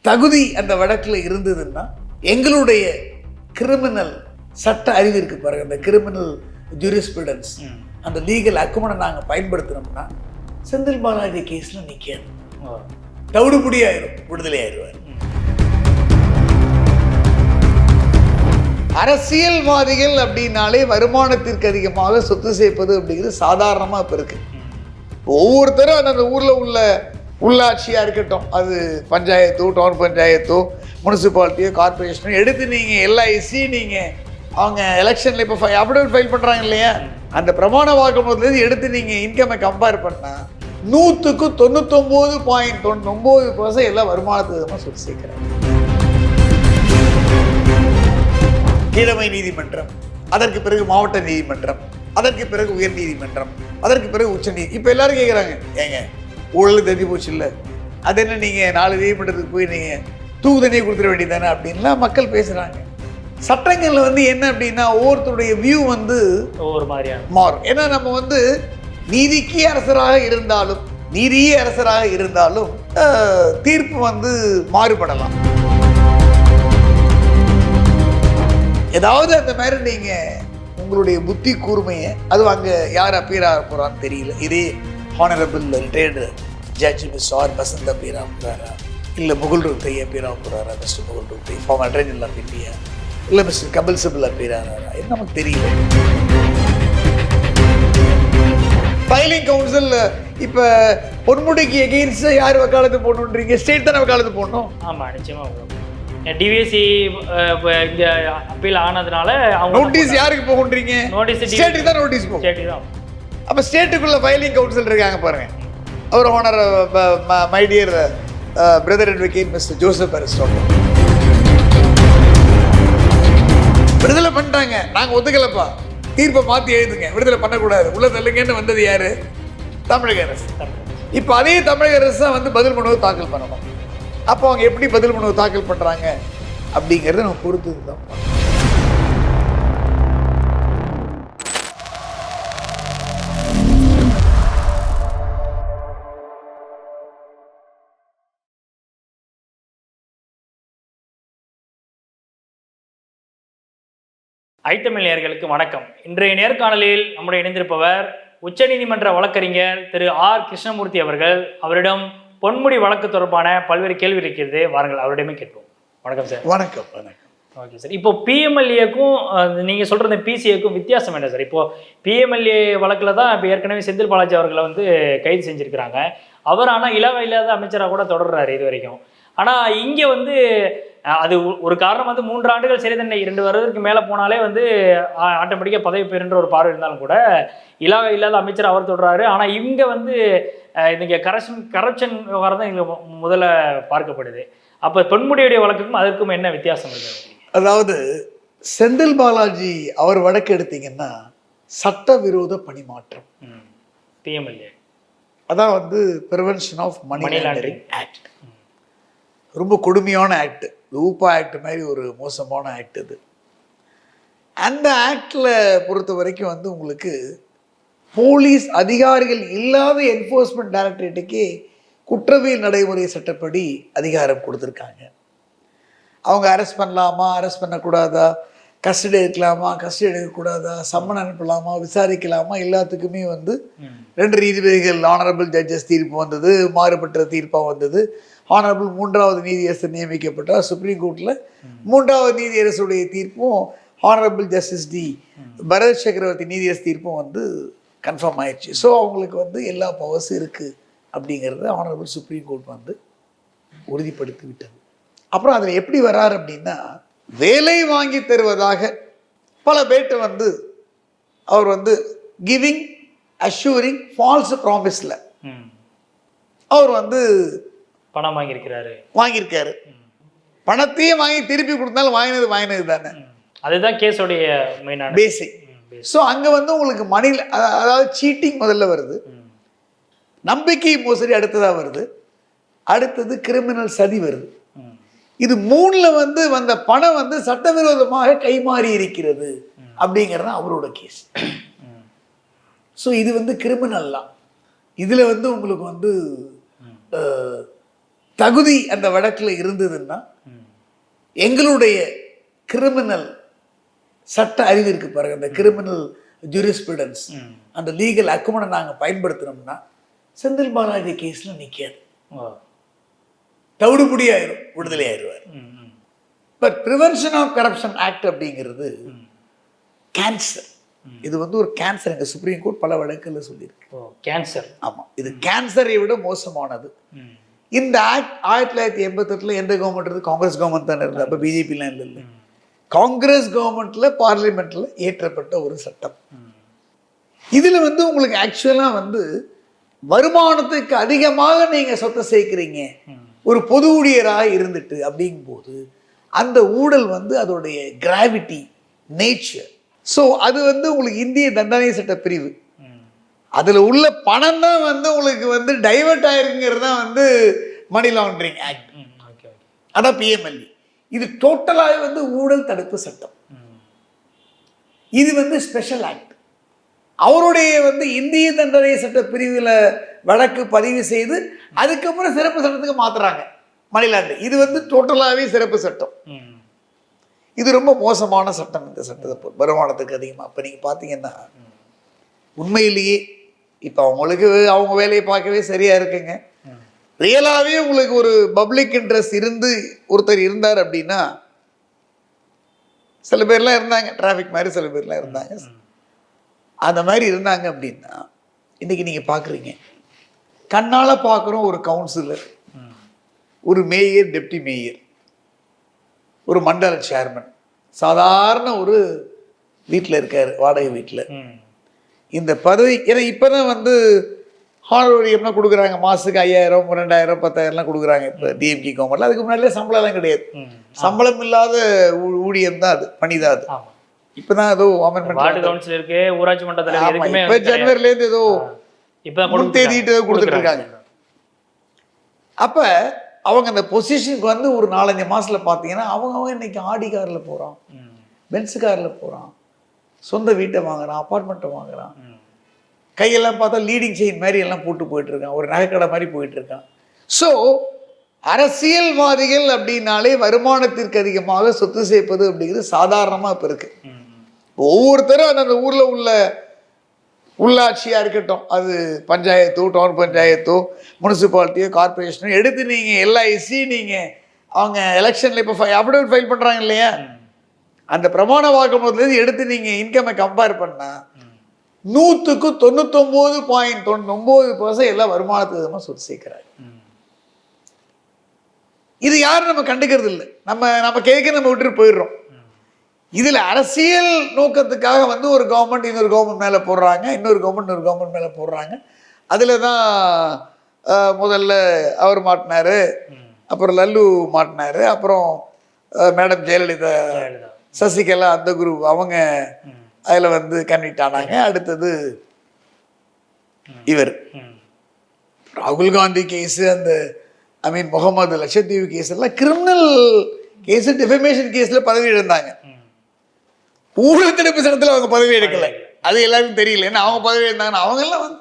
தகுதி அந்த வழக்கில் இருந்ததுன்னா எங்களுடைய கிரிமினல் சட்ட அறிவு இருக்கு பாருங்க, அந்த கிரிமினல் ஜூரிஸ்பிரூடன்ஸ், அந்த லீகல் அக்குமனை நாங்கள் பயன்படுத்தினோம்னா செந்தில் பாலாஜி கேஸில் நிற்காது, தவிடுபடி ஆயிரும், விடுதலை ஆயிடுவார். அரசியல்வாதிகள் அப்படின்னாலே வருமானத்திற்கு அதிகமாக சொத்து சேர்ப்பது அப்படிங்கிறது சாதாரணமாக இப்போ இருக்கு. ஒவ்வொருத்தரும் அந்த ஊரில் உள்ள உள்ளாட்சியாக இருக்கட்டும், அது பஞ்சாயத்தோ டவுன் பஞ்சாயத்தோ முனிசிபாலிட்டியோ கார்பரேஷனோ எடுத்து நீங்கள் எல்ஐசி நீங்கள் அவங்க எலெக்ஷனில் இப்போ அஃபிடவிட் ஃபைல் பண்ணுறாங்க இல்லையா, அந்த பிரமாண வாக்குமூலத்துலேருந்து எடுத்து நீங்கள் இன்கம்மை கம்பேர் பண்ணால் 100க்கு 99.99% எல்லாம் வருமானத்துக்கு சொத்து சேர்க்குறாங்க. கீழமை நீதிமன்றம், அதற்கு பிறகு மாவட்ட நீதிமன்றம், அதற்கு பிறகு உயர் நீதிமன்றம், அதற்கு பிறகு உச்ச நீதி. இப்போ எல்லாரும் கேட்குறாங்க, ஏங்க ஊழல் தெரிஞ்சு போச்சு இல்லை, அது என்ன நீங்கள் 4 நீதிமன்றத்துக்கு போய் நீங்கள் தூக்கு தண்ணியை கொடுத்துட வேண்டியதானே அப்படின்லாம் மக்கள் பேசுகிறாங்க. சட்டங்களில் என்ன அப்படின்னா ஒவ்வொருத்தருடைய வியூ ஒவ்வொரு மாதிரியான மாறும். ஏன்னா நம்ம நீதிக்கு அரசராக இருந்தாலும் நீதியே அரசராக இருந்தாலும் தீர்ப்பு மாறுபடலாம். ஏதாவது அந்த மாதிரி நீங்கள் உங்களுடைய புத்தி கூர்மையை, அது அங்கே யார் அப்பீர் ஆக போகிறான்னு தெரியல. இதே honourable retired judge miss R Basant appear ஆக போகிறாரா, இல்லை முகுல் ரோஹ்தகி அப்பீர் ஆக போகிறாரா, mister Mukul Rohatgi former attorney general of India, இல்லை மிஸ்டர் கபில் சிபல் அப்பீர் ஆகிறாரா, இது நமக்கு தெரியல. ஃபைலிங் கவுன்சில் இப்போ பொன்முடிக்கு எகெயின்ஸ்ட் யார் வக்காலத்து போடணுன்றீங்க? ஸ்டேட் தானே வக்காலத்து போடணும். ஆமாம், நிச்சயமாக. டிவிஎஸ்சி இங்கே அப்பீல் ஆனதுனால அவங்க நோட்டீஸ் யாருக்கு போகுன்றீங்க? நோட்டீஸ் ஸ்டேட்டுக்கு தான் நோட்டீஸ் போகும். ஸ்டேட்டுக்கு தான். அப்போ ஸ்டேட்டுக்குள்ள ஃபைலிங் கவுன்சில் இருக்காங்க பாருங்க. அவர் honour my dear brother advocate mister Joseph Aristotle விடுதலை பண்ணிட்டாங்க. நாங்கள் ஒத்துக்கலப்பா, தீர்ப்பை மாற்றி எழுதுங்க, விடுதலை பண்ணக்கூடாது, உள்ள தள்ளுங்கன்னு வந்தது யாரு? தமிழக அரசு. இப்போ அதே தமிழக அரசு தான் பதில் மனுவை தாக்கல் பண்ணணும். அப்போ அவங்க எப்படி பதில் மனுவை தாக்கல் பண்ணுறாங்க அப்படிங்கிறத நம்ம பொறுத்து தான். ஐத்தமிழ் நேயர்களுக்கு வணக்கம். இன்றைய நேர்காணலில் நம்முடைய இணைந்திருப்பவர் உச்சநீதிமன்ற வழக்கறிஞர் திரு ஆர் கிருஷ்ணமூர்த்தி அவர்கள். அவரிடம் பொன்முடி வழக்கு தொடர்பான பல்வேறு கேள்வி இருக்கிறது, வாருங்கள் அவரிடமே கேட்போம். வணக்கம் சார். வணக்கம். வணக்கம். Okay sir. இப்போ பிஎம்எல்ஏக்கும் நீங்கள் சொல்கிற பிசிஏக்கும் வித்தியாசம் என்ன சார்? இப்போது பிஎம்எல்ஏ வழக்கில் தான் இப்போ ஏற்கனவே செந்தில் பாலாஜி அவர்களை கைது செஞ்சுருக்கிறாங்க. அவர் ஆனால் இல்லாத அமைச்சராக கூட தொடர்றாரு இது வரைக்கும். ஆனால் இங்கே அது ஒரு காரணம் 3 ஆண்டுகள் சிறை தண்டனை 2 வருடத்துக்கு மேலே போனாலே ஆட்டோமேட்டிக்காக பதவி பெறுன்ற ஒரு பார்வை இருந்தாலும் கூட இல்லாத அமைச்சர் அவர் தொடர்றாரு. ஆனால் இங்கே இங்கே கரப்ஷன் விவகாரம் தான் இங்கே முதல்ல பார்க்கப்படுது. அப்போ பொன்முடியுடைய வழக்குக்கும் அதற்கும் என்ன வித்தியாசம் இருக்குது? அதாவது செந்தில் பாலாஜி அவர் வழக்கு எடுத்தீங்கன்னா சட்டவிரோத பணிமாற்றம், பிஎம்எல்ஏ, அதான் prevention of money laundering act. ரொம்ப கொடுமையான ஆக்ட், ஊப்பா ஆக்ட் மாதிரி ஒரு மோசமான ஆக்ட் இது. அந்த ஆக்டில் பொறுத்த வரைக்கும் உங்களுக்கு போலீஸ் அதிகாரிகள் இல்லாத என்ஃபோர்ஸ்மெண்ட் டைரக்டரேட்டுக்கே குற்றவியல் நடைமுறை சட்டப்படி அதிகாரம் கொடுத்துருக்காங்க. அவங்க அரெஸ்ட் பண்ணலாமா, அரெஸ்ட் பண்ணக்கூடாதா, கஸ்டடி எடுக்கலாமா, கஸ்டடி எடுக்கக்கூடாதா, சம்மன் அனுப்பலாமா, விசாரிக்கலாமா, எல்லாத்துக்குமே 2 நீதிபதிகள் ஆனரபிள் ஜட்ஜஸ் தீர்ப்பு வந்தது, மாறுபட்ட தீர்ப்பாக வந்தது. ஆனரபிள் 3வது நீதியரசர் நியமிக்கப்பட்டார். சுப்ரீம் கோர்ட்டில் 3வது நீதியரசுடைய தீர்ப்பும் ஆனரபிள் ஜஸ்டிஸ் டி பரத் சக்கரவர்த்தி நீதியரசு தீர்ப்பும் கன்ஃபார்ம் ஆயிடுச்சு. ஸோ அவங்களுக்கு எல்லா பவர்ஸும் இருக்குது அப்படிங்கிறத ஆனரபிள் சுப்ரீம் கோர்ட் உறுதிப்படுத்தி விட்டது. அப்புறம் அதில் எப்படி வர்றாரு அப்படின்னா, வேலை வாங்கி தருவதாக பல பேர்ட்ட அவர் கிவிங் அஷ்யூரிங் ஃபால்ஸ் ப்ராமிஸில் அவர் பணம் வாங்கியிருக்காரு. பணத்தையும் வாங்கி திருப்பி கொடுத்தாலும் வாங்கினது தானே, அதுதான் கேஸோடைய பேசிக். ஸோ அங்கே உங்களுக்கு அதாவது சீட்டிங் முதல்ல வருது, நம்பிக்கை மோசடி அடுத்ததாக வருது, அடுத்தது கிரிமினல் சதி வருது. இது 3ல் வந்த பணம் சட்டவிரோதமாக கைமாறி இருக்கிறது அப்படிங்கிறது அவரோட கேஸ். ஸோ இது கிரிமினல்லாம். இதில் உங்களுக்கு தகுதி அந்த வழக்கில் இருந்ததுன்னா எங்களுடைய கிரிமினல் சட்ட அறிவு இருக்கு பாருங்க, அந்த கிரிமினல் ஜூரிஸ்பிரூடன்ஸ், அந்த லீகல் அக்குமனை நாங்கள் பயன்படுத்தினோம்னா செந்தில் பாலாஜி கேஸில் நிற்காது, தவிடுபடி ஆயிரும், விடுதலை ஆயிடுவார். But prevention of corruption act அப்படிங்கிறது கேன்சர். இது வந்து ஒரு கேன்சர். எங்கள் சுப்ரீம் கோர்ட் பல வழக்குகளில் சொல்லியிருக்கு. கேன்சர். ஆமாம், இது கேன்சரை விட மோசமானது. இந்த ஆக்ட் 1988 எந்த கவர்மெண்ட் இருந்து? காங்கிரஸ் கவர்மெண்ட் தானே இருந்தது. அப்போ பிஜேபிலாம் இல்லை. காங்கிரஸ் கவர்மெண்ட்ல பார்லிமெண்ட்ல ஏற்றப்பட்ட ஒரு சட்டம். இதுல வந்து உங்களுக்கு ஆக்சுவலா வந்து வருமானத்துக்கு அதிகமாக நீங்க சொத்தை சேர்க்கிறீங்க ஒரு பொது ஊழியராக இருந்துட்டு அப்படிங்கும்போது அந்த ஊழல் வந்து அதோடைய கிராவிட்டி நேச்சர். ஸோ அது வந்து உங்களுக்கு இந்திய தண்டனை சட்ட பிரிவு, அதுல உள்ள பணம் தான் வந்து உங்களுக்கு வந்து டைவர்ட் ஆயிருங்கிறது தான் வந்து மணி லாண்டரிங் ஆக்ட். அதான் பிஎம்எல்ஏ. இது டோட்டலாக வந்து ஊழல் தடுப்பு சட்டம். இது வந்து ஸ்பெஷல் ஆக்ட். அவருடைய வந்து இந்திய தண்டனை சட்ட பிரிவில் வழக்கு பதிவு செய்து அதுக்கப்புறம் சிறப்பு சட்டத்துக்கு மாத்துறாங்க மணி லாண்டரிங். இது வந்து டோட்டலாகவே சிறப்பு சட்டம். இது ரொம்ப மோசமான சட்டம். இந்த சட்டத்தை வருமானத்துக்கு அதிகமாக இப்போ நீங்கள் பார்த்தீங்கன்னா உண்மையிலேயே இப்போ அவங்களுக்கு அவங்க வேலையை பார்க்கவே சரியா இருக்குங்க. ரியலாகவே உங்களுக்கு ஒரு பப்ளிக் இன்ட்ரெஸ்ட் இருந்து ஒருத்தர் இருந்தார் அப்படின்னா, சில பேர்லாம் இருந்தாங்க டிராஃபிக் மாதிரி, சில பேர்லாம் இருந்தாங்க, அந்த மாதிரி இருந்தாங்க அப்படின்னா இன்னைக்கு நீங்கள் பார்க்குறீங்க, கண்ணால் பார்க்குறோம் ஒரு கவுன்சிலர், ஒரு மேயர், டெப்டி மேயர், ஒரு மண்டல சேர்மன், சாதாரண ஒரு வீட்டில் இருக்கார், வாடகை வீட்டில். இந்த பதவி ஏன்னா இப்போ தான் வந்து ஹானரோரியம்னா கொடுக்குறாங்க, மாதத்துக்கு 5000, 2000, 10,000லாம் கொடுக்குறாங்க இப்போ டிஎம்கே கவர்மெண்ட்ல. அதுக்கு முன்னாடியே சம்பளம்லாம் கிடையாது. சம்பளம் இல்லாத ஊழியம் தான் அது, பணி தான் அது. இப்போ தான் ஏதோ கவுன்சில் இருக்கு, ஊராட்சி மன்றத்தில் இப்போ ஜனவரிலேருந்து ஏதோ தேதிட்டு கொடுத்துட்டு இருக்காங்க. அப்போ அவங்க அந்த பொசிஷனுக்கு வந்து ஒரு 4-5 மாதத்தில் பார்த்தீங்கன்னா அவங்க இன்னைக்கு ஆடி காரில் போகிறான், பென்ஸ் காரில் போகிறான், சொந்த வீட்டை வாங்குறான், அப்பார்ட்மெண்ட்டை வாங்குறான், கையெல்லாம் பார்த்தா லீடிங் செயின் மாதிரி எல்லாம் போட்டு போயிட்டு இருக்கான், ஒரு நகைக்கடை மாதிரி போயிட்டு இருக்கான். ஸோ அரசியல்வாதிகள் அப்படின்னாலே வருமானத்திற்கு அதிகமாக சொத்து சேர்ப்பது அப்படிங்கிறது சாதாரணமாக இப்போ இருக்கு. ஒவ்வொருத்தரும் அந்த ஊரில் உள்ள உள்ளாட்சியாக இருக்கட்டும், அது பஞ்சாயத்தோ, டவுன் பஞ்சாயத்தோ, முனிசிபாலிட்டியோ, கார்பரேஷனோ எடுத்து நீங்கள் எல்ஐசி நீங்கள் அவங்க எலெக்ஷனில் இப்போ அஃபிடவிட் ஃபைல் பண்ணுறாங்க இல்லையா, அந்த பிரமாண வாக்குமூலத்துலேருந்து எடுத்து நீங்கள் இன்கம்மை கம்பேர் பண்ணால் 100க்கு 99.99% எல்லாம் வருமானத்துக்கு விதமாக சொத்து சேர்க்கிறாங்க. இது யாரும் நம்ம கண்டுக்கிறது இல்லை. நம்ம கேட்க நம்ம விட்டுட்டு போயிடுறோம். இதில் அரசியல் நோக்கத்துக்காக வந்து ஒரு கவர்மெண்ட் இன்னொரு கவர்மெண்ட் மேலே போடுறாங்க, இன்னொரு கவர்மெண்ட் மேலே போடுறாங்க. அதில் தான் முதல்ல அவர் மாட்டினார், அப்புறம் லல்லு மாட்டினார், அப்புறம் மேடம் ஜெயலலிதா, சசிகலா, அந்த குரூப் அவங்க அதில் வந்து கன்விக்ட் ஆனாங்க. அடுத்தது இவர் ராகுல் காந்தி கேஸு, அந்த முகமது லட்சத்தீவு கேஸ் எல்லாம் கிரிமினல் கேஸு, டிஃபமேஷன் கேஸில் பதவி இழந்தாங்க. ஊழல் தடுப்பு சட்டத்தில் அவங்க பதவி எடுக்கலை, அது எல்லாருக்கும் தெரியல. ஏன்னா அவங்க பதவி இருந்தாங்கன்னா அவங்கெல்லாம் வந்து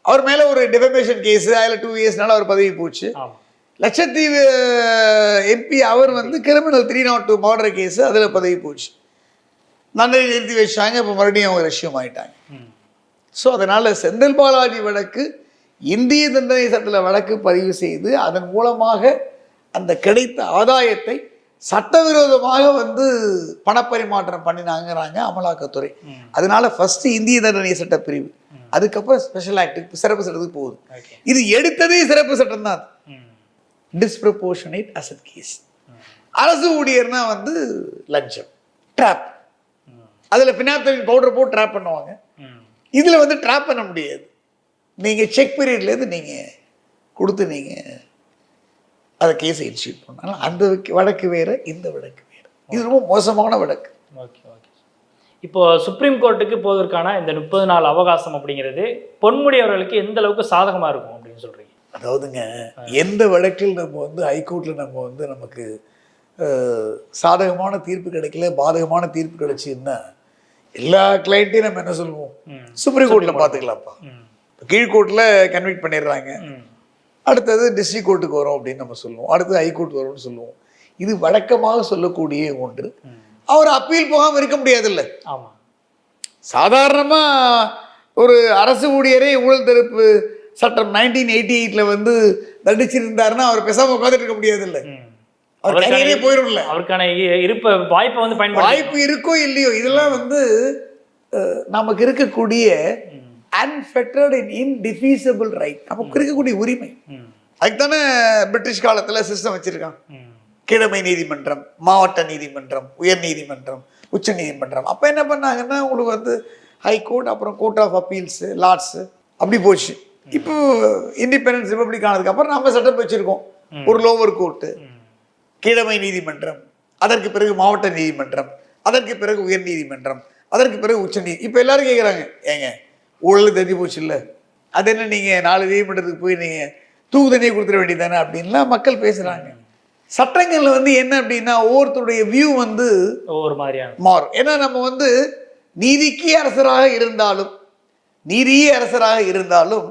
அவர் மேலே ஒரு டிஃபமேஷன் கேஸு, அதில் 2 இயர்ஸ்னால அவர் பதவி போச்சு. லட்சத்தீவு எம்பி அவர் வந்து கிரிமினல் 302 மர்டர் கேஸு, அதில் பதவி போச்சு, நன்றியை நிறுத்தி வச்சாங்க. இப்போ மறுபடியும் அவங்க ரெஷ்யூம் ஆகிட்டாங்க. ஸோ அதனால் செந்தில் பாலாஜி வழக்கு இந்திய தண்டனை சட்டத்தில் வழக்கு பதிவு செய்து அதன் மூலமாக அந்த கிடைத்த ஆதாயத்தை சட்டவிரோதமாக வந்து பணப்பரிமாற்றம் பண்ணினாங்கிறாங்க அமலாக்கத்துறை. அதனால ஃபர்ஸ்ட் இந்திய தண்டனை சட்ட பிரிவு, அதுக்கப்புறம் ஸ்பெஷல் ஆக்ட், சிறப்பு சட்டத்துக்கு போகுது. இது எடுத்ததே சிறப்பு சட்டம் தான். Disproportionate asset case. அரசு ஊழியர்னா வந்து லஞ்சம், ட்ராப், அதில் ஃபினாப்தலின் பவுடர் போட்டு ட்ராப் பண்ணுவாங்க. இதில் வந்து ட்ராப் பண்ண முடியாது. நீங்கள் செக் பீரியட்லேருந்து நீங்கள் கொடுத்து நீங்கள் அதை கேஸை இன்ஸ்டியூட் பண்ணாலும் அந்த வழக்கு வேறு, இந்த வழக்கு வேறு. இது ரொம்ப மோசமான வழக்கு. Okay okay. இப்போ சுப்ரீம் கோர்ட்டுக்கு போவதற்கான இந்த 30 நாள் அவகாசம் அப்படிங்கிறது பொன்முடி அவர்களுக்கு எந்த அளவுக்கு சாதகமாக இருக்கும் அப்படின்னு சொல்கிறீங்க? அதாவதுங்க, எந்த வழக்கில் நம்ம வந்து ஹைகோர்ட்டில் நம்ம வந்து நமக்கு சாதகமான தீர்ப்பு கிடைக்கல, பாதகமான தீர்ப்பு கிடைச்சுன்னா எல்லா கிளைண்ட்டையும் நம்ம என்ன சொல்லுவோம், சுப்ரீம் கோர்ட்டில் பார்த்துக்கலாம்ப்பா. கீழ்கோர்ட்டில் கன்விக்ட் பண்ணிடுறாங்க, அடுத்தது டிஸ்ட்ரிக்ட் கோர்ட்டுக்கு வரும் அப்படின்னு நம்ம சொல்லுவோம், அடுத்தது ஹைகோர்ட் வரும்னு சொல்லுவோம். இது வழக்கமாக சொல்லக்கூடிய ஒன்று. அவர் அப்பீல் போகாமல் இருக்க முடியாதுல்ல. ஆமா, சாதாரணமாக ஒரு அரசு ஊழியரே ஊழல் தடுப்பு சட்டம் 1988 வந்து தண்டிச்சிருந்தாருன்னா அவர் பேசாமல் உட்காந்துட்டு இருக்க முடியாதுல்ல. அவர் கையிலே போயிடும்ல. அவருக்கான இருப்ப வாய்ப்பை வந்து வாய்ப்பு இருக்கோ இல்லையோ, இதெல்லாம் வந்து நமக்கு இருக்கக்கூடிய அன்ஃபெட்டர்ட் அண்ட் இன்டிஃபீஸபிள் ரைட், நமக்கு இருக்கக்கூடிய உரிமை. அதுக்கு தானே பிரிட்டிஷ் காலத்தில் சிஸ்டம் வச்சிருக்கான். கீழமை நீதிமன்றம், மாவட்ட நீதிமன்றம், உயர் நீதிமன்றம், உச்ச நீதிமன்றம். அப்போ என்ன பண்ணாங்கன்னா உங்களுக்கு வந்து ஹைகோர்ட், அப்புறம் கோர்ட் ஆஃப் அப்பீல்ஸு, லார்ட்ஸு, அப்படி போச்சு. இப்போ இண்டிபெண்டன்ஸ் ரிப்பப்ளிக் ஆனதுக்கப்புறம் நம்ம சட்டம் வச்சுருக்கோம். ஒரு லோவர் கோர்ட்டு, கீழமை நீதிமன்றம், அதற்கு பிறகு மாவட்ட நீதிமன்றம், அதற்கு பிறகு உயர் நீதிமன்றம், அதற்கு பிறகு உச்ச நீதி. இப்போ எல்லாரும் கேட்குறாங்க, ஏங்க ஊழல் தெரிஞ்சு போச்சு இல்லை, அது என்ன நீங்கள் 4 நீதிமன்றத்துக்கு போய் நீங்கள் தூக்கு தண்ணியை கொடுத்துட வேண்டியதானே அப்படின்லாம் மக்கள் பேசுகிறாங்க. சட்டங்களில் வந்து என்ன அப்படின்னா ஒவ்வொருத்தருடைய வியூ வந்து ஒவ்வொரு மாதிரியான மாறும். ஏன்னா நம்ம வந்து நீதியே அரசராக இருந்தாலும்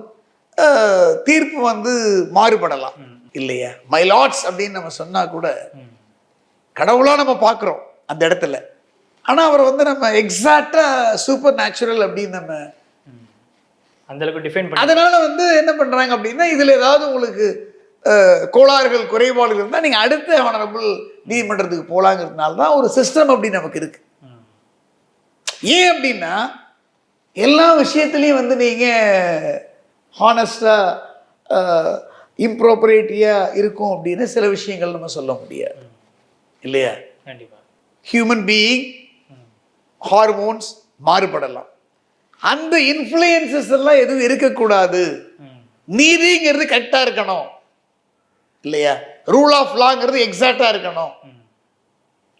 தீர்ப்பு வந்து மாறுபடலாம் இல்லையா. மை லார்ட்ஸ் அப்படின்னு நம்ம சொன்னா கூட கடவுளா நம்ம பார்க்குறோம் அந்த இடத்துல. ஆனால் அவர் வந்து நம்ம எக்ஸாக்டா சூப்பர் நேச்சுரல் அப்படின்னு நம்ம அந்த அளவுக்கு டிஃபைன் பண்ணி, அதனால வந்து என்ன பண்றாங்க அப்படின்னா இதுல ஏதாவது உங்களுக்கு கோளாறுகள் குறைபாடுகள் இருந்தால் நீங்கள் அடுத்த ஹானரபிள் நீதிமன்றத்துக்கு போகலாங்கிறதுனால தான் ஒரு சிஸ்டம் அப்படி நமக்கு இருக்கு. ஏன் அப்படின்னா எல்லா விஷயத்துலையும் வந்து நீங்கள் ஹானஸ்டாக இம்ப்ராப்பரேட்டியாக இருக்கும் அப்படின்னு சில விஷயங்கள் நம்ம சொல்ல முடியாது இல்லையா. கண்டிப்பாக ஹியூமன் பீயிங், ஹார்மோன்ஸ் மாறுபடலாம். அந்த இன்ஃப்ளூயன்சஸ் எல்லாம் எதுவும் இருக்கக்கூடாது. நீதிங்கிறது கரெக்டாக இருக்கணும் இல்லையா. ரூல் ஆஃப் லாங்கிறது எக்ஸாக்டா இருக்கணும்.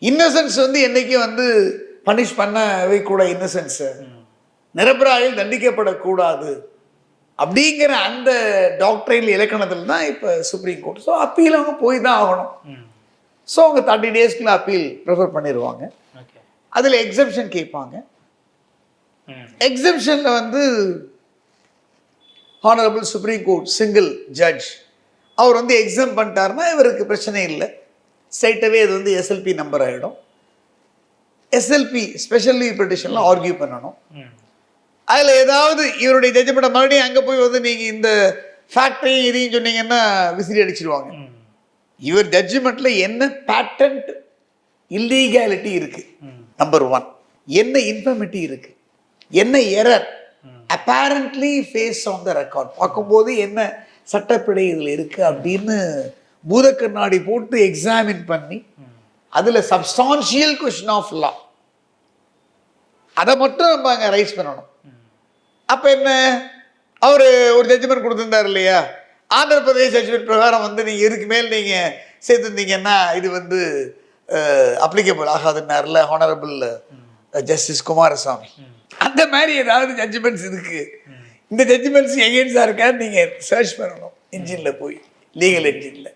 இன்னசென்ஸ் வந்து என்னைக்கும் வந்து பனிஷ் பண்ணவே கூட, இன்னசென்ஸ் நிரபராயில் தண்டிக்கப்படக்கூடாது அப்படிங்கிற அந்த டாக்டரைன் இலக்கணத்தில் தான் இப்போ சுப்ரீம் கோர்ட். ஸோ அப்பீல் அவங்க போய் தான் ஆகணும். ஸோ அவங்க 30 டேஸ்க்குள்ள அப்பீல் ப்ரிஃபர் பண்ணிடுவாங்க. அதில் எக்ஸம்ஷன் கேட்பாங்க. எக்ஸம்ஷனில் வந்து honourable supreme court single judge அவர் வந்து எக்ஸாம் பண்ணிட்டாருன்னா இவருக்கு பிரச்சனை இல்லை. ஸ்ட்ரைட்டாகவே இது வந்து எஸ்எல்பி நம்பர் ஆகிடும். எஸ்எல்பி ஸ்பெஷல் லீவ் பெட்டிஷனில் ஆர்கியூ பண்ணணும். அதில் ஏதாவது இவருடைய ஜட்ஜ்மெண்ட் மறுபடியும் அங்கே போய் வந்து நீங்கள் இந்த ஃபேக்டரையும் இதையும் சொன்னீங்கன்னா விசிறி அடிச்சிடுவாங்க. இவர் ஜட்ஜ்மெண்ட்டில் என்ன பேட்டன்ட் இல்லீகாலிட்டி இருக்குது, நம்பர் 1, என்ன இன்ஃபர்மிட்டி இருக்குது, என்ன error apparently face on the record, பார்க்கும்போது என்ன சட்டப்படி இதில் இருக்குது அப்படின்னு பூத கண்ணாடி போட்டு எக்ஸாமின் பண்ணி அதில் சப்ஸ்டான்ஷியல் கொஸ்டின் ஆஃப் லா அதை மட்டும் நம்ம அங்கே ரைஸ் பண்ணணும். அப்போ என்ன, அவர் ஒரு ஜட்ஜ்மெண்ட் கொடுத்துருந்தார் இல்லையா, ஆந்திர பிரதேஷ் ஜட்ஜ்மெண்ட் பிரகாரம் வந்து நீங்கள் இதுக்கு மேல் நீங்கள் சேர்த்துருந்தீங்கன்னா இது வந்து அப்ளிகபிள் ஆகாதுன்னார்ல ஹானரபிள் ஜஸ்டிஸ் குமாரசாமி. அந்த மாதிரி ஏதாவது ஜட்ஜ்மெண்ட்ஸ் இருக்குது. இந்த ஜட்ஜ்மெண்ட்ஸ் எகெயின்ஸ்டாக இருக்கான்னு நீங்கள் சர்ச் பண்ணணும் இன்ஜினில் போய், லீகல் இன்ஜினில்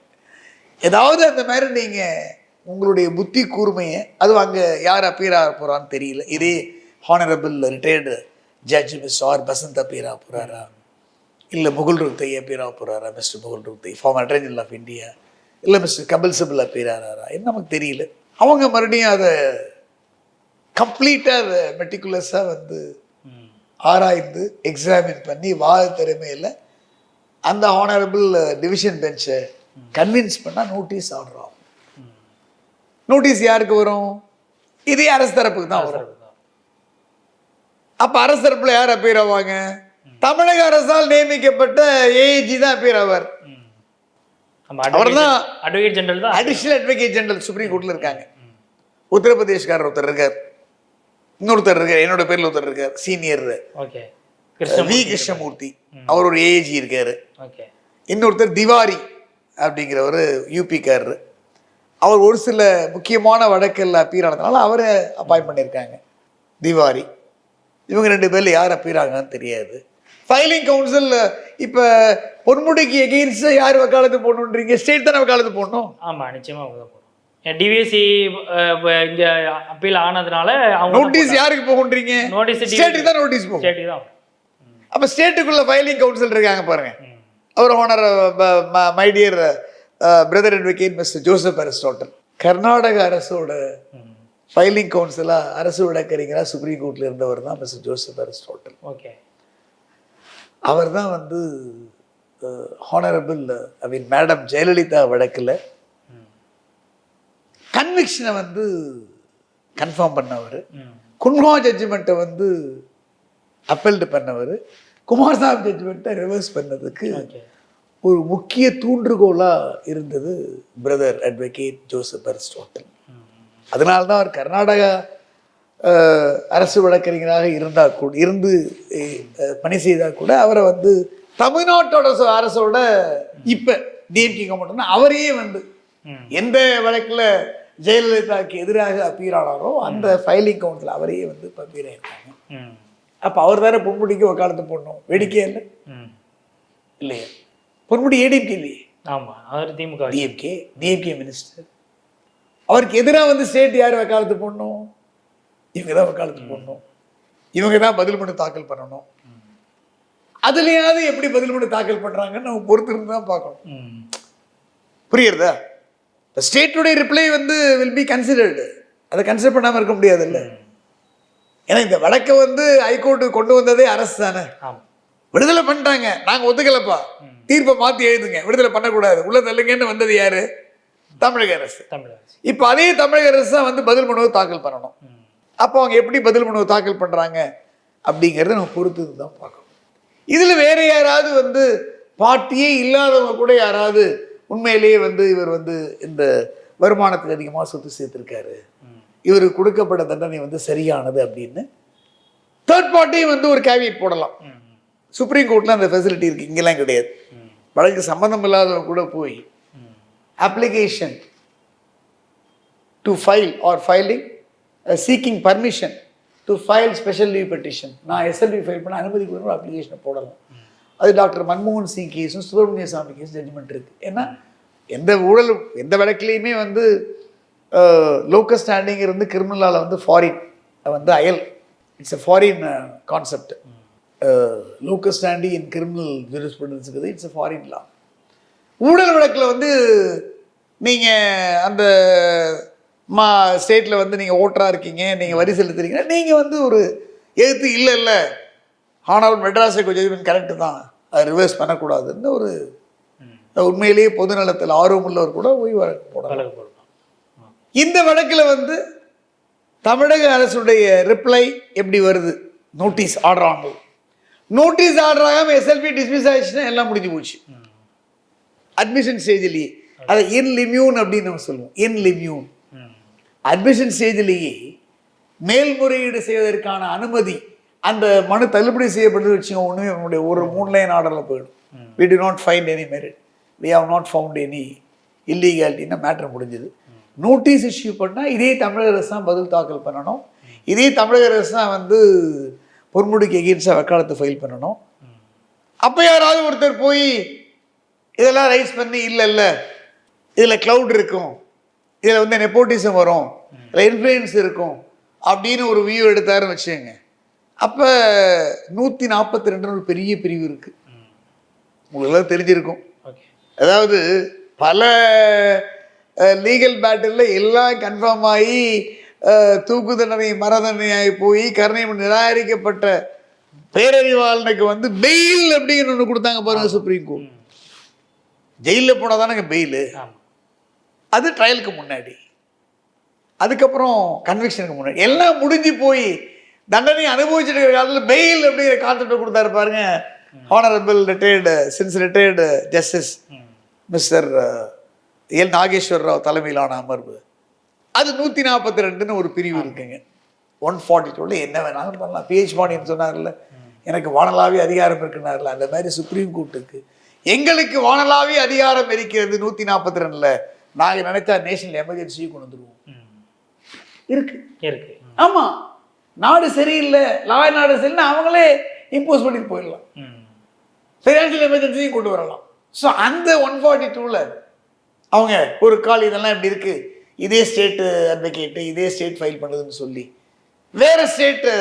ஏதாவது அந்த மாதிரி நீங்கள் உங்களுடைய புத்தி கூர்மையை, அதுவும் அங்கே யார் அப்பீர் ஆக போகிறான்னு தெரியல. இதே honourable retired judge miss R Basant appear ஆக போகிறாரா, இல்லை முகுல் ருத்தை அப்பீர் ஆக போகிறாரா, மிஸ்டர் முகுல் ருத்தை former attorney general of India, இல்லை மிஸ்டர் கபில் சிபல் அப்பீர் ஆகிறாரா, என்ன நமக்கு தெரியல. அவங்க மறுபடியும் அதை கம்ப்ளீட்டாக அதை மெட்டிகுலஸாக வந்து ஆராய்ந்து எக்ஸாமின் பண்ணி வாத திறமையில் அந்த ஹானரபிள் டிவிஷன் பெஞ்சை கன்வின்ஸ் பண்ணால் நோட்டீஸ் ஆர்டர் ஆகும். நோட்டீஸ் யாருக்கு வரும், இதே அரசு தரப்புக்கு தான் வரும். அப்போ அரசு தரப்பில் யார் அப்பீர் ஆவாங்க, தமிழக அரசால் நியமிக்கப்பட்ட ஏஏஜி தான் அப்பீர் ஆவார். அவர் தான் அட்வொகேட் ஜெனரல் தான், அடிஷனல் அட்வொகேட் ஜெனரல் சுப்ரீம் கோர்ட்டில் இருக்காங்க. உத்தரப்பிரதேஷ்காரர் ஒருத்தர் இருக்கார், இன்னொருத்தர் இருக்கார், என்னோட பேரில் ஒருத்தர் இருக்கார் சீனியர் வி கிருஷ்ணமூர்த்தி, அவர் ஒரு ஏஏஜி இருக்காரு. இன்னொருத்தர் திவாரி அப்படிங்கிறவர் யூபிக்காரர், அவர் ஒரு சில முக்கியமான வழக்கில் அப்பீர் ஆனதுனால அவரை அப்பாயின்ட் பண்ணியிருக்காங்க திவாரி. இவங்க 2 பேர்ல யார் அப்பீர் ஆகான்னு தெரியாது. ஃபைலிங் கவுன்சில் இப்போ பொன்முடிக்கு எகெயின்ஸ்ட் யார் வக்காலத்து போடணுன்றீங்க, ஸ்டேட் தானே வக்காலத்து போடணும். ஆமாம், நிச்சயமாக டிவிஎஸ்சி இங்க அப்பீல் ஆனதுனால அவங்க நோட்டீஸ் யாருக்கு போகுன்றீங்க, நோட்டீஸ் ஸ்டேட்டுக்கு தான் நோட்டீஸ் போகும். ஸ்டேட்டுக்கு தான். அப்போ ஸ்டேட்டுக்குள்ள ஃபைலிங் கவுன்சில் இருக்காங்க பாருங்க, அவர் honour my dear brother advocate mister Joseph Aristotle. Karnataka அரசோட ஃபைலிங் கவுன்சிலாக அரசு வழக்கறிஞராக சுப்ரீம் கோர்ட்டில் இருந்தவர் தான் மிஸ்டர் ஜோசப் அரிஸ்டாட்டில். ஓகே. அவர் தான் வந்து ஹானரபிள் மேடம் ஜெயலலிதா வழக்கில் கன்விக்ஷனை வந்து கன்ஃபார்ம் பண்ணவர், குன்ஹா ஜட்ஜ்மெண்ட்டை வந்து அப்பெல்டு பண்ணவர், குமாரசாமி ஜட்ஜ்மெண்ட்டை ரிவர்ஸ் பண்ணதுக்கு ஒரு முக்கிய தூண்டுகோலாக இருந்தது பிரதர் அட்வொகேட் ஜோசப் அரிஸ்டாட்டில். அதனால்தான் அவர் கர்நாடகா அரசு வழக்கறிஞராக இருந்து பணி செய்தால் கூட அவரை வந்து தமிழ்நாட்டோட அரசோட இப்போ டிஎம்கே கவர்மெண்ட் அவரையே வந்து எந்த வழக்கில் ஜெயலலிதாவுக்கு எதிராக அப்பீர் ஆனாரோ அந்த ஃபைலிங் கவுன்சில் அவரையே வந்து இப்போ அப்பீர் ஆயிருக்காங்க. அப்போ அவர் தானே பொன்முடிக்கு வக்காலத்து போடணும். வேடிக்கையே இல்லை இல்லையா? பொன்முடி ஏடிஎம்கே இல்லையே. ஆமாம், அவர் திமுக டிஎம்கே மினிஸ்டர். அவருக்கு எதிராக வந்து ஸ்டேட் யார் வக்காலத்து போடணும்? இவங்க தான் வக்காலத்து போடணும், இவங்க தான் பதில் மனு தாக்கல் பண்ணணும். அதுலையாவது எப்படி பதில் மனு தாக்கல் பண்ணுறாங்கன்னு நம்ம பொறுத்து இருந்து தான் பார்க்கணும். புரியுறதா? ஸ்டேட்டுடைய ரிப்ளை வந்து வில் பி கன்சிடர்டு. அதை கன்சிடர் பண்ணாமல் இருக்க முடியாது இல்லை. ஏன்னா இந்த வழக்கை வந்து ஹைகோர்ட்டு கொண்டு வந்ததே அரசு தானே. விடுதலை பண்ணிட்டாங்க, நாங்கள் ஒத்துக்கலப்பா, தீர்ப்பை மாற்றி எழுதுங்க, விடுதலை பண்ணக்கூடாது, உள்ள தள்ளுங்கன்னு வந்தது யாரு? தமிழக அரசு. இப்போ அதே தமிழக அரசு தான் வந்து பதில் மனுவை தாக்கல் பண்ணணும். அப்போ அவங்க எப்படி பதில் மனுவை தாக்கல் பண்ணுறாங்க அப்படிங்கிறத நம்ம பொறுத்து தான் பார்க்கணும். இதில் வேற யாராவது வந்து பார்ட்டியே இல்லாதவங்க கூட யாராவது உண்மையிலேயே வந்து இவர் வந்து இந்த வருமானத்துக்கு அதிகமாக சொத்து சேர்த்துருக்காரு, இவருக்கு கொடுக்கப்பட்ட தண்டனை வந்து சரியானது அப்படின்னு தேர்ட் பார்ட்டியும் வந்து ஒரு கேவியட் போடலாம். சுப்ரீம் கோர்ட்டில் அந்த ஃபெசிலிட்டி இருக்குது, இங்கெல்லாம் கிடையாது. வழக்கு சம்மந்தம் இல்லாதவங்க கூட போய் application to file or filing seeking permission to file special leave petition, நான் SLV ஃபைல் பண்ண அனுமதி கொடுக்கணும் அப்ளிகேஷனை போடலாம். அது டாக்டர் மன்மோகன் சிங் கேஸும் சுப்பிரமணிய சாமி கேஸ் ஜட்ஜ்மெண்ட் இருக்குது. ஏன்னா எந்த ஊழல் எந்த வழக்குலேயுமே வந்து லோக்கல் ஸ்டாண்டிங் இருந்து கிரிமினலால் வந்து ஃபாரின் வந்து அயல், it's a foreign concept. Local standing in criminal jurisprudence இருக்குது, இட்ஸ் எ ஃபாரின் லா. ஊழல் வழக்கில் வந்து நீங்கள் அந்த ஸ்டேட்டில் வந்து நீங்கள் ஓட்டராக இருக்கீங்க, நீங்கள் வரி செலுத்துறீங்க, நீங்கள் வந்து ஒரு எழுத்து இல்லை ஆனால் மெட்ராஸ் ஜட்ஜ்மெண்ட் கரெக்டு தான், அதை ரிவர்ஸ் பண்ணக்கூடாதுன்னு ஒரு உண்மையிலேயே பொதுநலத்தில் ஆர்வம் உள்ளவர் கூட போய் வழக்கு போடலாம். இந்த வழக்கில் வந்து தமிழக அரசுடைய ரிப்ளை எப்படி வருது? நோட்டீஸ் ஆர்டர் ஆகும். நோட்டீஸ் ஆர்டர் ஆகாமல் எஸ்எல்பி டிஸ்மிஸ் ஆயிடுச்சுன்னா எல்லாம் முடிஞ்சு போச்சு. அட்மிஷன் ஸ்டேஜ்லேயே அதை இன் லிமியூன் அப்படின்னு நம்ம சொல்லுவோம். இன் லிமியூன் அட்மிஷன் ஸ்டேஜ்லேயே மேல்முறையீடு செய்வதற்கான அனுமதி அந்த மனு தள்ளுபடி செய்யப்பட்டது வச்சுங்க, ஒன்றுமே நம்மளுடைய ஒரு 3 லைன் ஆர்டரில் போயிடும். we do not find any merit, we have not found any illegality matter முடிஞ்சது. நோட்டீஸ் இஷ்யூ பண்ணால் இதே தமிழக அரசு தான் பதில் தாக்கல் பண்ணணும், இதே தமிழக அரசு தான் வந்து பொன்முடிக்கு எகெயின்ஸ்டாக வக்காலத்து ஃபைல் பண்ணணும். அப்போ யாராவது ஒருத்தர் போய் இதெல்லாம் ரைஸ் பண்ணி இல்லை இதில் க்ளவுட் இருக்கும், இதில் வந்து நெப்போட்டிசம் வரும், இதில் இன்ஃப்ளூயன்ஸ் இருக்கும் அப்படின்னு ஒரு வியூ எடுத்தாருன்னு வச்சுங்க, அப்போ 142 ஒரு பெரிய பிரிவு இருக்குது. உங்களுக்கெல்லாம் தெரிஞ்சிருக்கும். அதாவது பல லீகல் பேட்டிலில் எல்லாம் கன்ஃபார்ம் ஆகி தூக்கு தண்டனை மரணதண்டனையாகி போய் கருணை நிராகரிக்கப்பட்ட பேரறிவாளனுக்கு வந்து பெயில் அப்படிங்கிற ஒன்று கொடுத்தாங்க பாருங்க சுப்ரீம் கோர்ட். ஜெயிலில் போனால் தானேங்க பெயிலு, அது ட்ரையலுக்கு முன்னாடி, அதுக்கப்புறம் கன்விக்ஷனுக்கு முன்னாடி, எல்லாம் முடிஞ்சு போய் தண்டனை அனுபவிச்சுட்டு இருக்கிற காலத்தில் பெயில் அப்படிங்கிற கான்செப்டை கொடுத்தாரு பாருங்க honourable retired justice mister L Nageswara Rao தலைமையிலான அமர்வு. அது 142ன்னு ஒரு பிரிவு இருக்குங்க. 142 என்ன வேணாலும் பண்ணலாம். பிஹெச் பாண்டியன் சொன்னார்ல, எனக்கு வானளாவிய அதிகாரம் இருக்குனார்ல, அந்த மாதிரி சுப்ரீம் கோர்ட்டுக்கு எங்களுக்கு வானளாவிய அதிகாரம் இருக்கிறது 142ல். நாங்கள் நினைச்சா நேஷனல் எமர்ஜென்சியும் கொண்டு வந்துடுவோம். இருக்கு. ஆமாம், நாடு சரியில்லை, நாடு சரியில்லைன்னா அவங்களே இம்போஸ் பண்ணிட்டு போயிடலாம், ஃபைனான்சியல் எமர்ஜென்சியும் கொண்டு வரலாம். ஸோ அந்த 142ல் அவங்க ஒரு கால் இதெல்லாம் இப்படி இருக்குது, இதே ஸ்டேட்டு அட்வொகேட்டு இதே ஸ்டேட் ஃபைல் பண்ணுதுன்னு சொல்லி வேறு ஸ்டேட்டு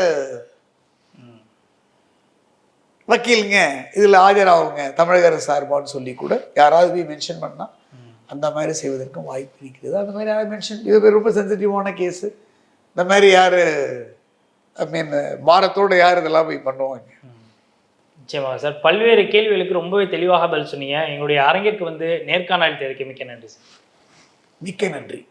வக்கீலுங்க இதில் ஆஜராகுங்க தமிழக அரசு சார்பான்னு சொல்லி கூட யாராவது போய் மென்ஷன் பண்ணால் அந்த மாதிரி செய்வதற்கும் வாய்ப்பு இருக்கிறது. அந்த மாதிரி யாராவது மென்ஷன், இது ரொம்ப சென்சிட்டிவான கேஸு, இந்த மாதிரி யார் ஐ மீன் பாரத்தோடு யார் இதெல்லாம் போய் பண்ணுவாங்க. நிச்சயமாக சார், பல்வேறு கேள்விகளுக்கு ரொம்பவே தெளிவாக பதில் சொன்னீங்க. எங்களுடைய அரங்கிற்கு வந்து நேர்காணல் தேவைக்கு மிக்க நன்றி சார். மிக்க நன்றி.